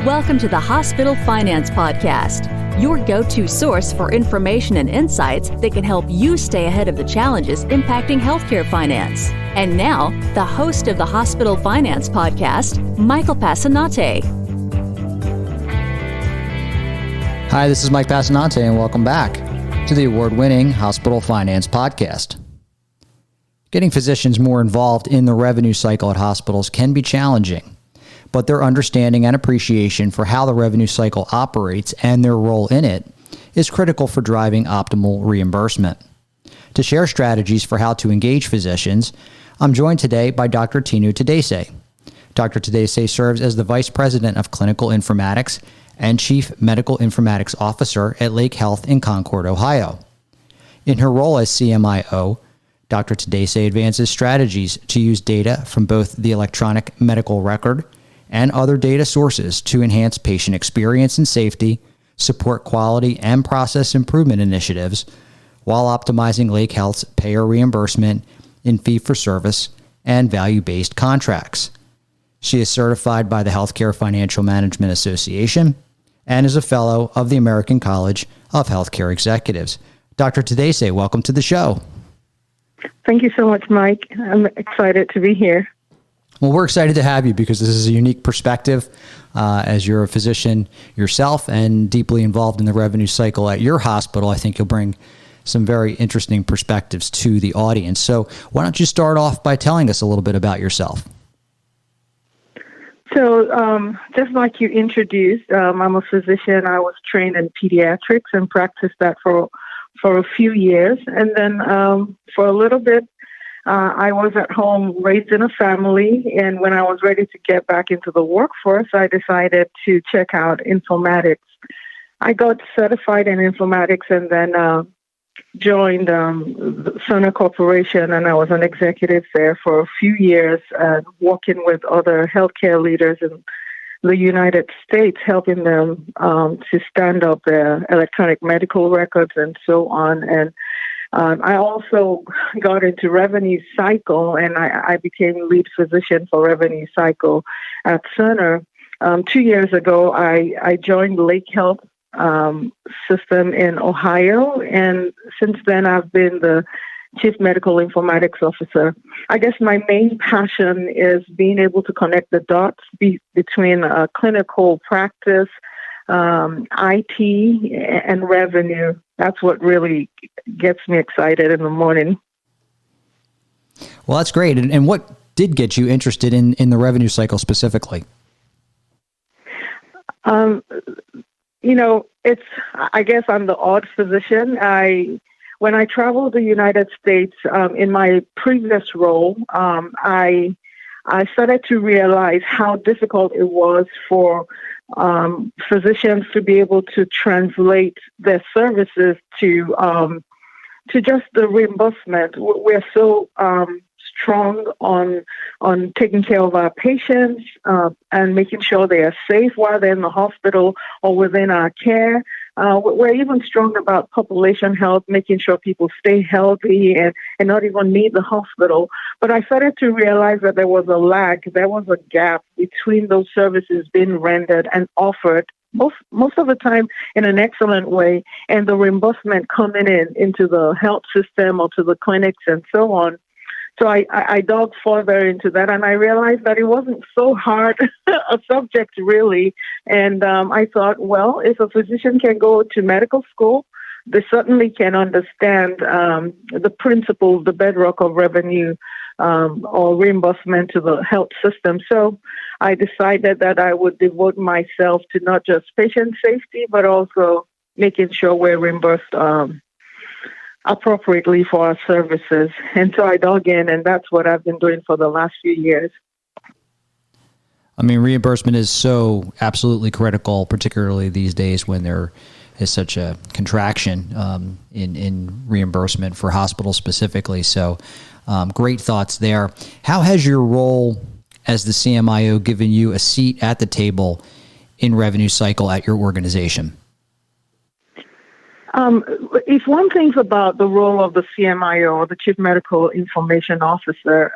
Welcome to the Hospital Finance Podcast, your go-to source for information and insights that can help you stay ahead of the challenges impacting healthcare finance. And now, the host of the Hospital Finance Podcast, Michael Passanante. Hi, this is Mike Passanante, and welcome back to the award-winning Hospital Finance Podcast. Getting physicians more involved in the revenue cycle at hospitals can be challenging, but their understanding and appreciation for how the revenue cycle operates and their role in it is critical for driving optimal reimbursement. To share strategies for how to engage physicians, I'm joined today by Dr. Tinu Tadese. Dr. Tadese serves as the Vice President of Clinical Informatics and Chief Medical Informatics Officer at Lake Health in Concord, Ohio. In her role as CMIO, Dr. Tadese advances strategies to use data from both the electronic medical record and other data sources to enhance patient experience and safety, support quality and process improvement initiatives, while optimizing Lake Health's payer reimbursement in fee-for-service and value-based contracts. She is certified by the Healthcare Financial Management Association and is a fellow of the American College of Healthcare Executives. Dr. Tadese, welcome to the show. Thank you so much, Mike. I'm excited to be here. Well, we're excited to have you because this is a unique perspective as you're a physician yourself and deeply involved in the revenue cycle at your hospital. I think you'll bring some very interesting perspectives to the audience. So why don't you start off by telling us a little bit about yourself? So just like you introduced, I'm a physician. I was trained in pediatrics and practiced that for a few years. And then for a little bit, I was at home raised in a family, and when I was ready to get back into the workforce, I decided to check out informatics. I got certified in informatics and then joined Cerner Corporation, and I was an executive there for a few years, working with other healthcare leaders in the United States, helping them to stand up their electronic medical records and so on. And I also got into revenue cycle, and I became lead physician for revenue cycle at Cerner. 2 years ago, I joined Lake Health system in Ohio, and since then I've been the Chief Medical Informatics Officer. I guess my main passion is being able to connect the dots between clinical practice, IT, and revenue. That's what really gets me excited in the morning. Well, that's great. And what did get you interested in the revenue cycle specifically? I guess I'm the odd physician. When I traveled the United States in my previous role, I started to realize how difficult it was for physicians to be able to translate their services to just the reimbursement. We're so strong on taking care of our patients and making sure they are safe while they're in the hospital or within our care. We're even strong about population health, making sure people stay healthy and not even need the hospital. But I started to realize that there was a lag, there was a gap between those services being rendered and offered most of the time in an excellent way, and the reimbursement coming into the health system or to the clinics and so on. So I dug further into that, and I realized that it wasn't so hard a subject, really. And I thought, well, if a physician can go to medical school, they certainly can understand the principles, the bedrock of revenue or reimbursement to the health system. So I decided that I would devote myself to not just patient safety, but also making sure we're reimbursed appropriately for our services. And so I dug in, and that's what I've been doing for the last few years. I mean, reimbursement is so absolutely critical, particularly these days when there is such a contraction in reimbursement for hospitals specifically. So great thoughts there. How has your role as the CMIO given you a seat at the table in revenue cycle at your organization? If one thinks about the role of the CMIO, or the Chief Medical Information Officer,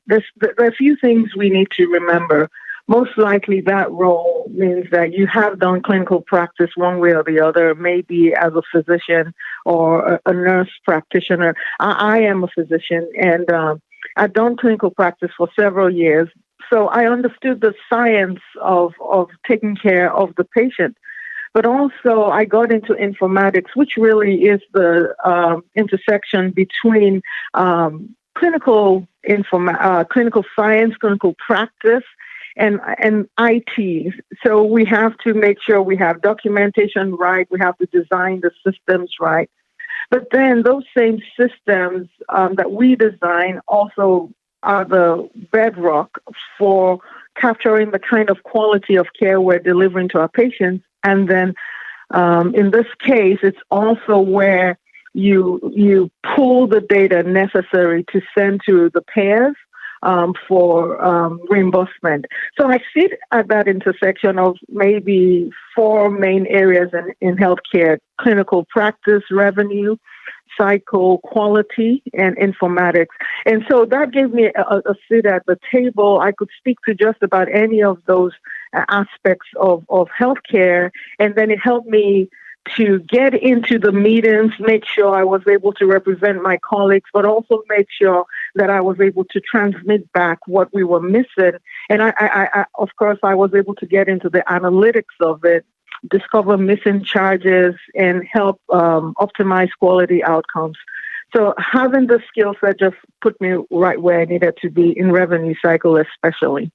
there are a few things we need to remember. Most likely that role means that you have done clinical practice one way or the other, maybe as a physician or a nurse practitioner. I am a physician, and I've done clinical practice for several years. So I understood the science of taking care of the patient. But also I got into informatics, which really is the intersection between clinical science, clinical practice, and IT. So we have to make sure we have documentation right. We have to design the systems right. But then those same systems that we design also are the bedrock for capturing the kind of quality of care we're delivering to our patients. And then in this case, it's also where you pull the data necessary to send to the payers for reimbursement. So I sit at that intersection of maybe four main areas in healthcare: clinical practice, revenue, cycle, quality, and informatics. And so that gave me a seat at the table. I could speak to just about any of those aspects of healthcare, and then it helped me to get into the meetings, make sure I was able to represent my colleagues, but also make sure that I was able to transmit back what we were missing. And I of course, I was able to get into the analytics of it, discover missing charges, and help optimize quality outcomes. So having the skill set just put me right where I needed to be in revenue cycle, especially.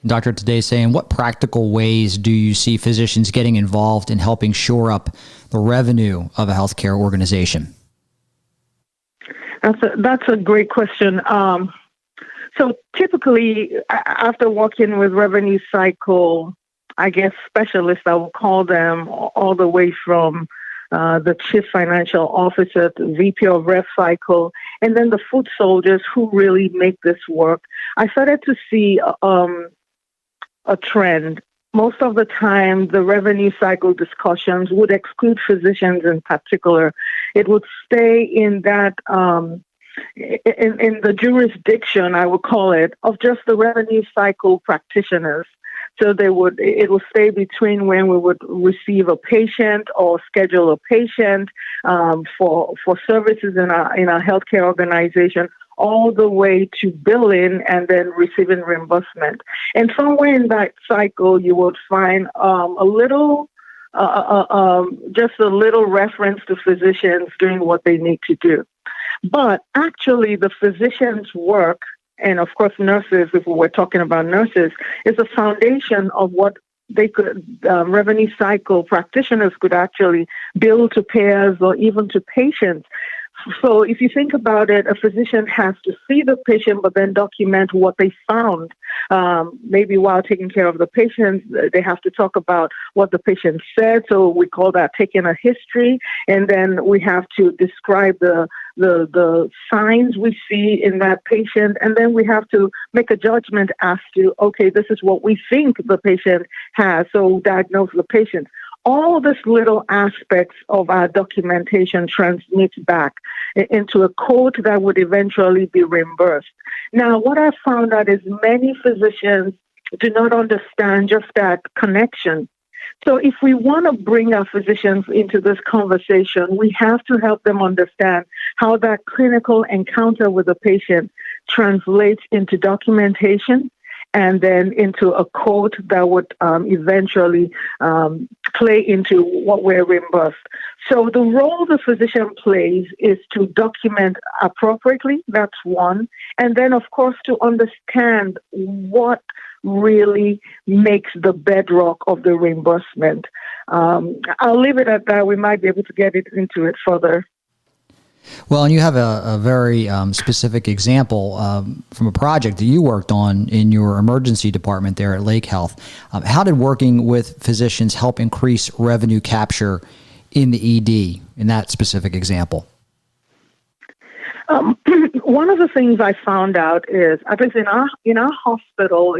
Dr. Tadese, in what practical ways do you see physicians getting involved in helping shore up the revenue of a healthcare organization? That's a great question. So typically, after working with revenue cycle, I guess specialists, I will call them, all the way from the Chief Financial Officer to VP of Rev Cycle, and then the foot soldiers who really make this work, I started to see a trend. Most of the time, the revenue cycle discussions would exclude physicians in particular. It would stay in that, in the jurisdiction, I would call it, of just the revenue cycle practitioners. So it would stay between when we would receive a patient or schedule a patient for services in our healthcare organization, all the way to billing and then receiving reimbursement. And somewhere in that cycle, you would find just a little reference to physicians doing what they need to do. But actually, the physicians' work, and of course nurses, if we're talking about nurses, is a foundation of what they could, revenue cycle practitioners could actually bill to payers or even to patients. So if you think about it, a physician has to see the patient, but then document what they found. Maybe while taking care of the patient, they have to talk about what the patient said. So we call that taking a history. And then we have to describe the signs we see in that patient. And then we have to make a judgment as to, okay, this is what we think the patient has. So diagnose the patient. All these little aspects of our documentation transmit back into a code that would eventually be reimbursed. Now, what I found out is many physicians do not understand just that connection. So if we want to bring our physicians into this conversation, we have to help them understand how that clinical encounter with the patient translates into documentation and then into a code that would eventually play into what we're reimbursed. So the role the physician plays is to document appropriately, that's one, and then of course to understand what really makes the bedrock of the reimbursement. I'll leave it at that. We might be able to get into it further. Well, and you have a very specific example from a project that you worked on in your emergency department there at Lake Health. How did working with physicians help increase revenue capture in the ED in that specific example? One of the things I found out is, at least in our hospital,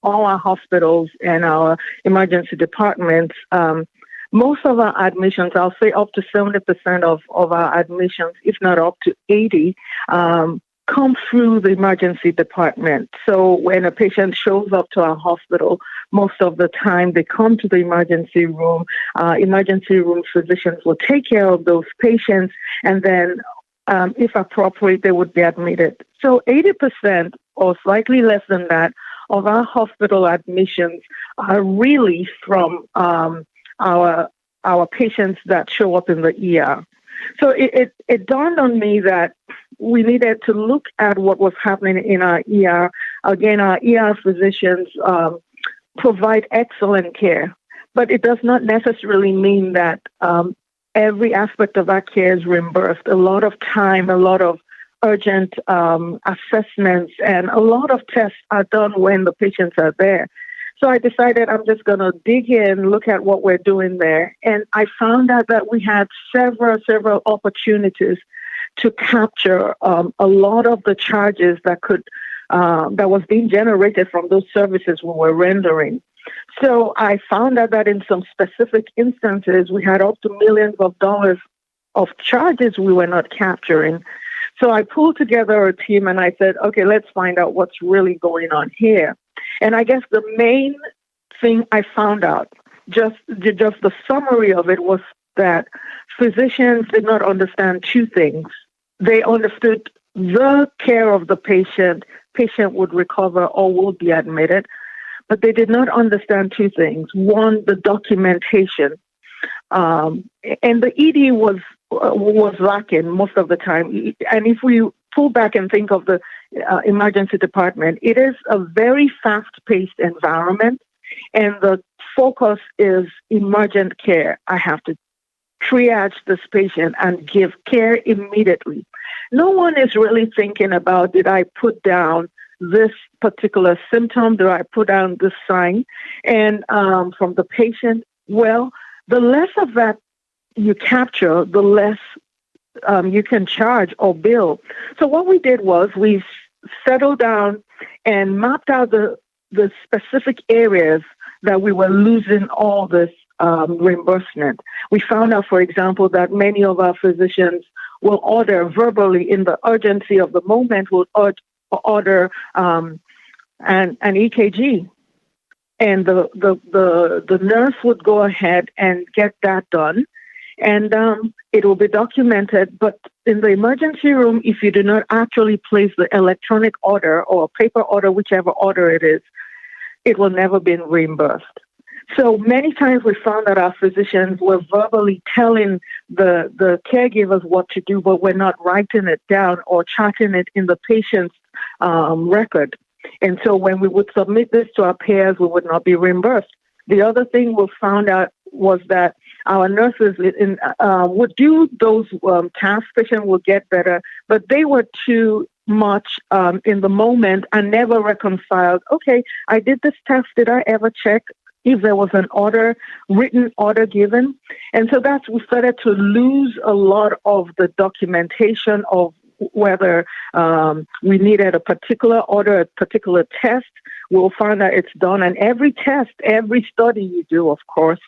all our hospitals and our emergency departments, most of our admissions, I'll say up to 70% of our admissions, if not up to 80, come through the emergency department. So when a patient shows up to our hospital, most of the time they come to the emergency room. Emergency room physicians will take care of those patients, and then, if appropriate, they would be admitted. So 80% or slightly less than that of our hospital admissions are really from our patients that show up in the ER. So it dawned on me that we needed to look at what was happening in our ER. Again, our ER physicians provide excellent care, but it does not necessarily mean that every aspect of our care is reimbursed. A lot of time, a lot of urgent assessments, and a lot of tests are done when the patients are there. So I decided I'm just going to dig in, look at what we're doing there. And I found out that we had several opportunities to capture a lot of the charges that was being generated from those services we were rendering. So I found out that in some specific instances, we had up to millions of dollars of charges we were not capturing. So I pulled together a team and I said, okay, let's find out what's really going on here. And I guess the main thing I found out, just the summary of it, was that physicians did not understand two things. They understood the care of the patient would recover or will be admitted, but they did not understand two things. One, the documentation. And the ED was lacking most of the time. And if we pull back and think of the emergency department, it is a very fast-paced environment, and the focus is emergent care. I have to triage this patient and give care immediately. No one is really thinking about, did I put down this particular symptom? Did I put down this sign? And from the patient, well, the less of that you capture, the less you can charge or bill. So what we did was we settled down and mapped out the specific areas that we were losing all this reimbursement. We found out, for example, that many of our physicians will order verbally in the urgency of the moment, will order an EKG. And the nurse would go ahead and get that done. And it will be documented. But in the emergency room, if you do not actually place the electronic order or paper order, whichever order it is, it will never be reimbursed. So many times we found that our physicians were verbally telling the caregivers what to do, but we're not writing it down or charting it in the patient's record. And so when we would submit this to our payers, we would not be reimbursed. The other thing we found out was that our nurses would do those tasks, patient would get better, but they were too much in the moment and never reconciled. Okay, I did this test. Did I ever check if there was an written order given? And so we started to lose a lot of the documentation of whether we needed a particular order, a particular test. We'll find that it's done. And every test, every study you do, of course,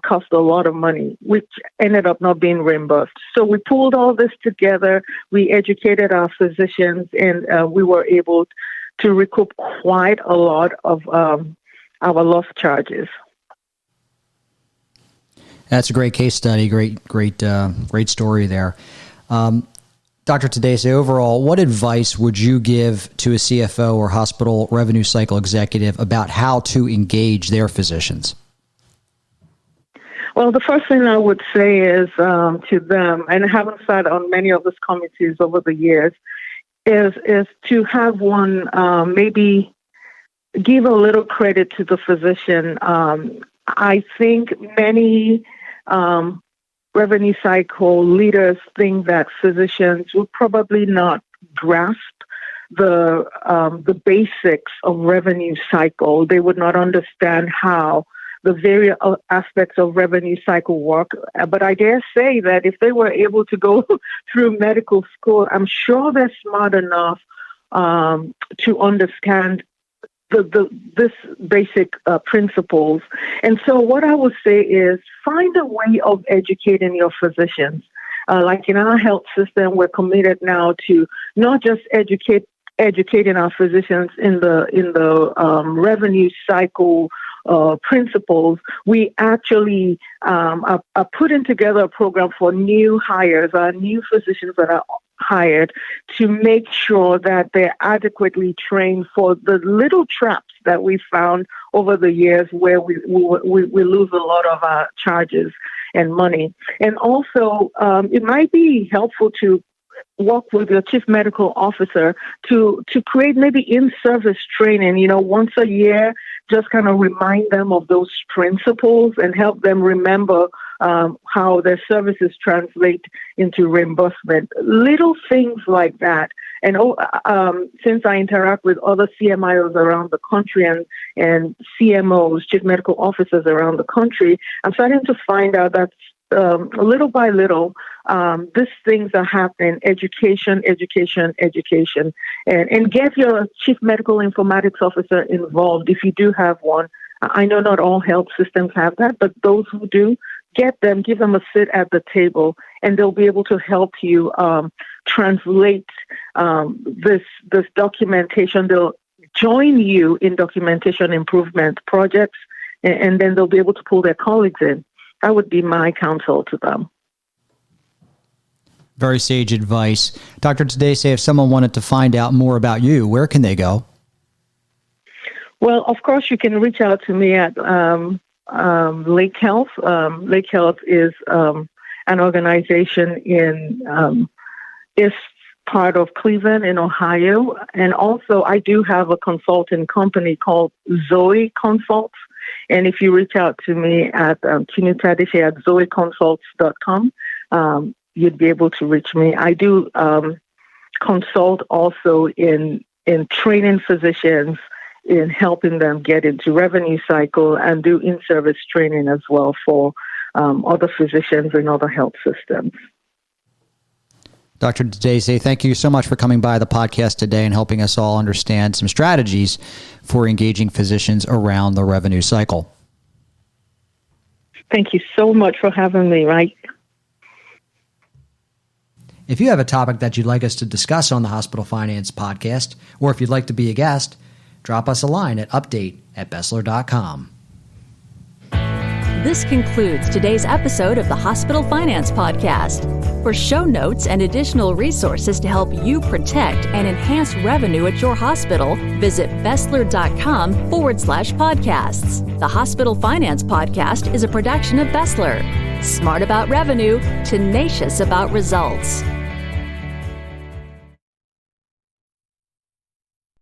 cost a lot of money, which ended up not being reimbursed. So we pulled all this together. We educated our physicians, and we were able to recoup quite a lot of our lost charges. That's a great case study. Great story there. Dr. Tadese, overall, what advice would you give to a CFO or hospital revenue cycle executive about how to engage their physicians? Well, the first thing I would say is to them, and I haven't sat on many of these committees over the years, is to have one maybe give a little credit to the physician. I think many revenue cycle leaders think that physicians will probably not grasp the basics of revenue cycle. They would not understand how the various aspects of revenue cycle work. But I dare say that if they were able to go through medical school, I'm sure they're smart enough to understand this basic principles. And so what I would say is find a way of educating your physicians. like in our health system, we're committed now to not just educating our physicians in the revenue cycle principles. We actually are putting together a program for new hires, new physicians that are hired, to make sure that they're adequately trained for the little traps that we found over the years where we lose a lot of our charges and money. And also, it might be helpful to work with your Chief Medical Officer to create maybe in-service training, once a year, just kind of remind them of those principles and help them remember how their services translate into reimbursement. Little things like that. And since I interact with other CMIOs around the country and CMOs, Chief Medical Officers around the country, I'm starting to find out that little by little, these things are happening. Education. And get your Chief Medical Informatics Officer involved if you do have one. I know not all health systems have that, but those who do, give them a sit at the table, and they'll be able to help you translate this documentation. They'll join you in documentation improvement projects, and then they'll be able to pull their colleagues in. That would be my counsel to them. Very sage advice. Dr. Tadese, if someone wanted to find out more about you, where can they go? Well, of course, you can reach out to me at Lake Health. Lake Health is an organization in East part of Cleveland in Ohio. And also, I do have a consulting company called Zoe Consults. And if you reach out to me at Tinu Tadese at zoeconsults.com, you'd be able to reach me. I do consult also in training physicians, in helping them get into revenue cycle, and do in-service training as well for other physicians in other health systems. Dr. Tadese, thank you so much for coming by the podcast today and helping us all understand some strategies for engaging physicians around the revenue cycle. Thank you so much for having me, Mike. If you have a topic that you'd like us to discuss on the Hospital Finance Podcast, or if you'd like to be a guest, drop us a line at update@bessler.com. This concludes today's episode of the Hospital Finance Podcast. For show notes and additional resources to help you protect and enhance revenue at your hospital, visit Bessler.com/podcasts. The Hospital Finance Podcast is a production of Bessler. Smart about revenue, tenacious about results.